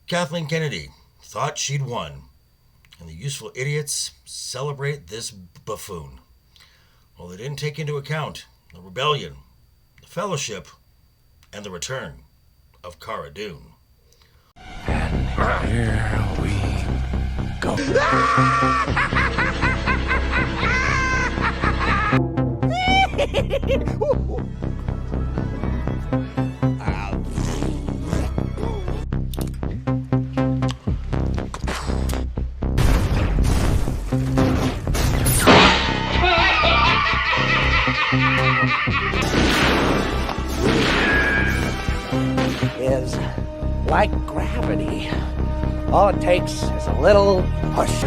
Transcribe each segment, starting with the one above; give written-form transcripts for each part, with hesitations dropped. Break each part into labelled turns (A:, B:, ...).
A: Kathleen Kennedy thought she'd won, and the useful idiots celebrate this buffoon. Well, they didn't take into account the rebellion, the fellowship, and the return of Cara Dune.
B: And here we go.
C: Is like gravity. All it takes is a little push.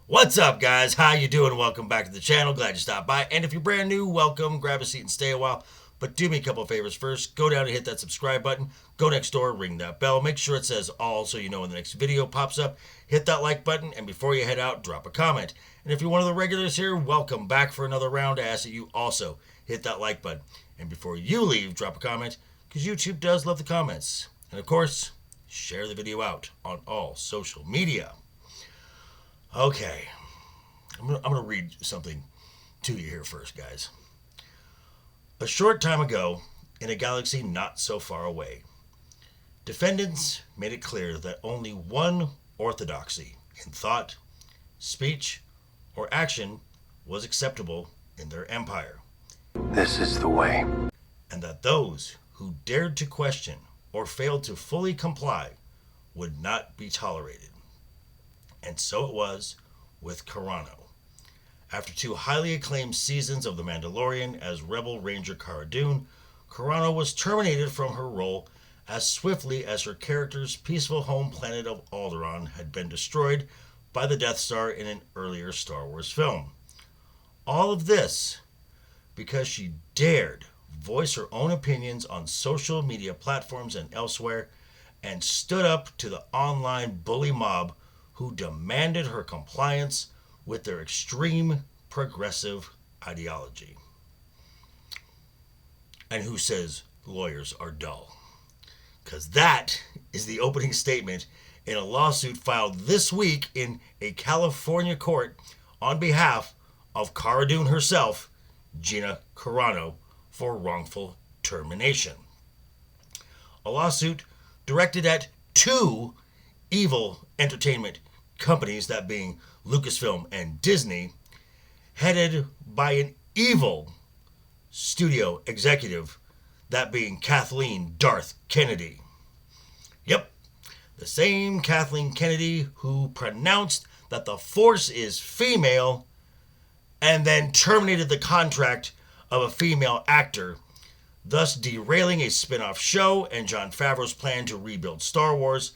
A: What's up, guys? How you doing? Welcome back to the channel. Glad you stopped by. And if you're brand new, welcome. Grab a seat and stay a while. But do me a couple of favors first. Go down and hit that subscribe button. Go next door, ring that bell. Make sure it says all so you know when the next video pops up. Hit that like button, and before you head out, drop a comment. And if you're one of the regulars here, welcome back for another round. I ask that you also hit that like button. And before you leave, drop a comment, because YouTube does love the comments. And of course, share the video out on all social media. Okay, I'm gonna read something to you here first, guys. A short time ago, in a galaxy not so far away, defendants made it clear that only one orthodoxy in thought, speech, or action was acceptable in their empire.
B: This is the way.
A: And that those who dared to question or failed to fully comply would not be tolerated. And so it was with Carano. After two highly acclaimed seasons of The Mandalorian as Rebel Ranger Cara Dune, Carano was terminated from her role as swiftly as her character's peaceful home planet of Alderaan had been destroyed by the Death Star in an earlier Star Wars film. All of this because she dared voice her own opinions on social media platforms and elsewhere, and stood up to the online bully mob who demanded her compliance with their extreme progressive ideology. And who says lawyers are dull? Because that is the opening statement in a lawsuit filed this week in a California court on behalf of Cara Dune herself, Gina Carano, for wrongful termination. A lawsuit directed at two evil entertainment companies, that being Lucasfilm and Disney, headed by an evil studio executive, that being Kathleen Darth Kennedy. Yep, the same Kathleen Kennedy who pronounced that the Force is female and then terminated the contract of a female actor, thus derailing a spin-off show and Jon Favreau's plan to rebuild Star Wars,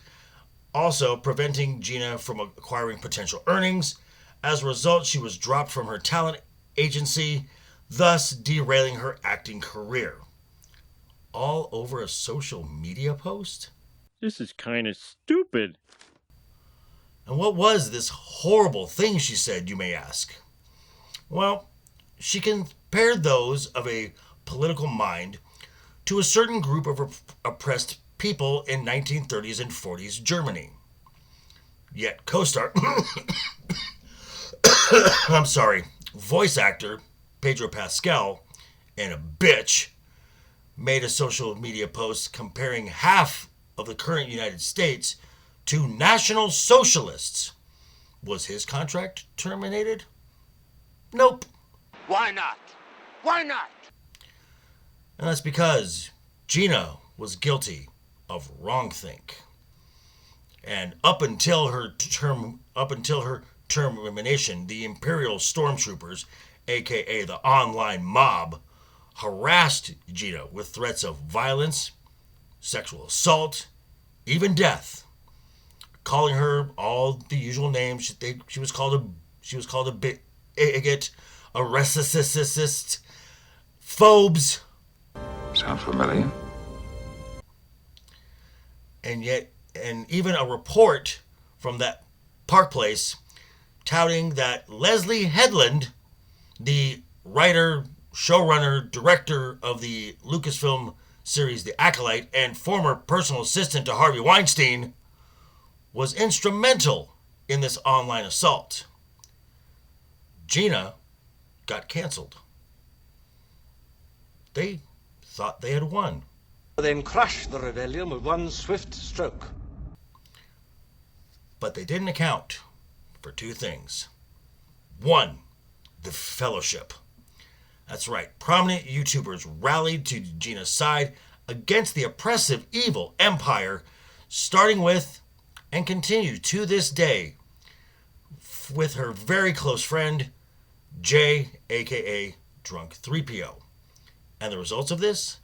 A: also preventing Gina from acquiring potential earnings. As a result, she was dropped from her talent agency, thus derailing her acting career. All over a social media post?
D: This is kind of stupid.
A: And what was this horrible thing she said, you may ask? Well, she compared those of a political mind to a certain group of oppressed people in 1930s and 40s Germany. Yet co-star, voice actor Pedro Pascal, and a bitch, made a social media post comparing half of the current United States to National Socialists. Was his contract terminated? Nope.
C: Why not? Why not?
A: And that's because Gina was guilty of wrongthink. And up until her termination, the Imperial Stormtroopers, aka the online mob, harassed Gina with threats of violence, sexual assault, even death, calling her all the usual names. She was called a bigot, a racist, phobes.
B: Sound familiar?
A: And even a report from that Park Place touting that Leslie Headland, the writer, showrunner, director of the Lucasfilm series The Acolyte and former personal assistant to Harvey Weinstein, was instrumental in this online assault. Gina got canceled. They thought they had won.
C: Then crushed the rebellion with one swift stroke.
A: But they didn't account for two things. One, the fellowship. That's right, prominent YouTubers rallied to Gina's side against the oppressive, evil empire, starting with, and continue to this day, with her very close friend, Jay, aka Drunk 3PO. And the results of this?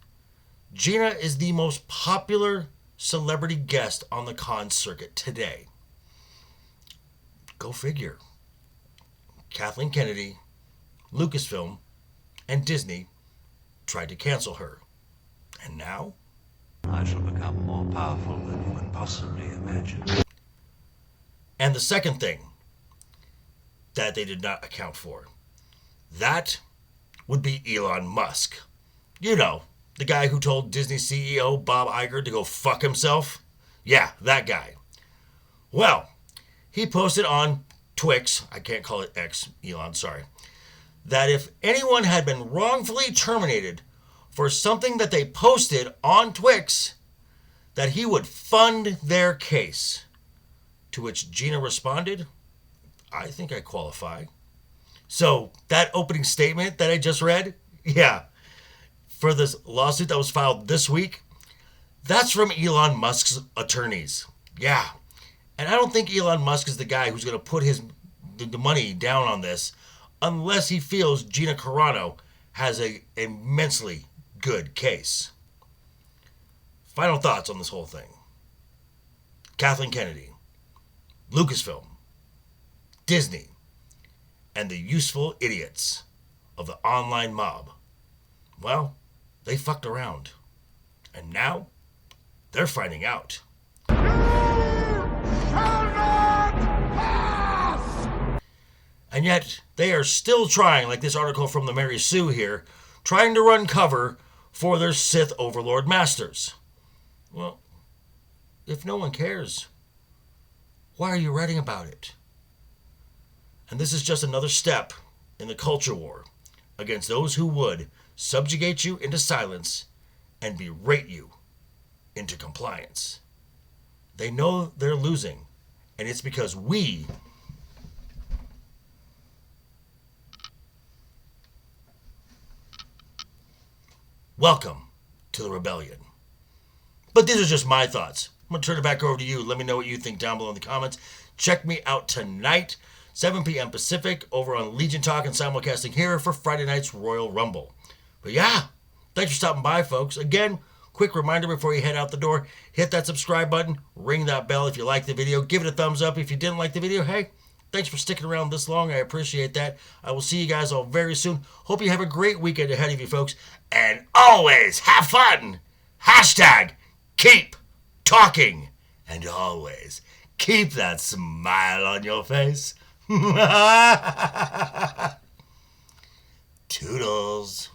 A: Gina is the most popular celebrity guest on the con circuit today. Go figure. Kathleen Kennedy, Lucasfilm, and Disney tried to cancel her. And now?
C: I shall become more powerful than you can possibly imagine.
A: And the second thing that they did not account for, that would be Elon Musk. You know, the guy who told Disney CEO Bob Iger to go fuck himself? Yeah, that guy. Well, he posted on Twix, I can't call it X, Elon, sorry, that if anyone had been wrongfully terminated for something that they posted on Twix, that he would fund their case. To which Gina responded, I think I qualify. So that opening statement that I just read, yeah, for this lawsuit that was filed this week, that's from Elon Musk's attorneys. Yeah. And I don't think Elon Musk is the guy who's going to put the money down on this unless he feels Gina Carano has a immensely good case. Final thoughts on this whole thing. Kathleen Kennedy, Lucasfilm, Disney, and the useful idiots of the online mob. Well, they fucked around. And now, they're finding out. And yet, they are still trying, like this article from the Mary Sue here, trying to run cover for their Sith overlord masters. Well, if no one cares, why are you writing about it? And this is just another step in the culture war against those who would subjugate you into silence and berate you into compliance. They know they're losing, and it's because we welcome to the rebellion. But these are just my thoughts. I'm going to turn it back over to you. Let me know what you think down below in the comments. Check me out tonight, 7 p.m. Pacific, over on Legion Talk and simulcasting here for Friday night's Royal Rumble. But yeah, thanks for stopping by, folks. Again, quick reminder before you head out the door, hit that subscribe button, ring that bell if you liked the video, give it a thumbs up if you didn't like the video. Hey, thanks for sticking around this long. I appreciate that. I will see you guys all very soon. Hope you have a great weekend ahead of you, folks. And always have fun. Hashtag keep talking. And always keep that smile on your face. Toodles.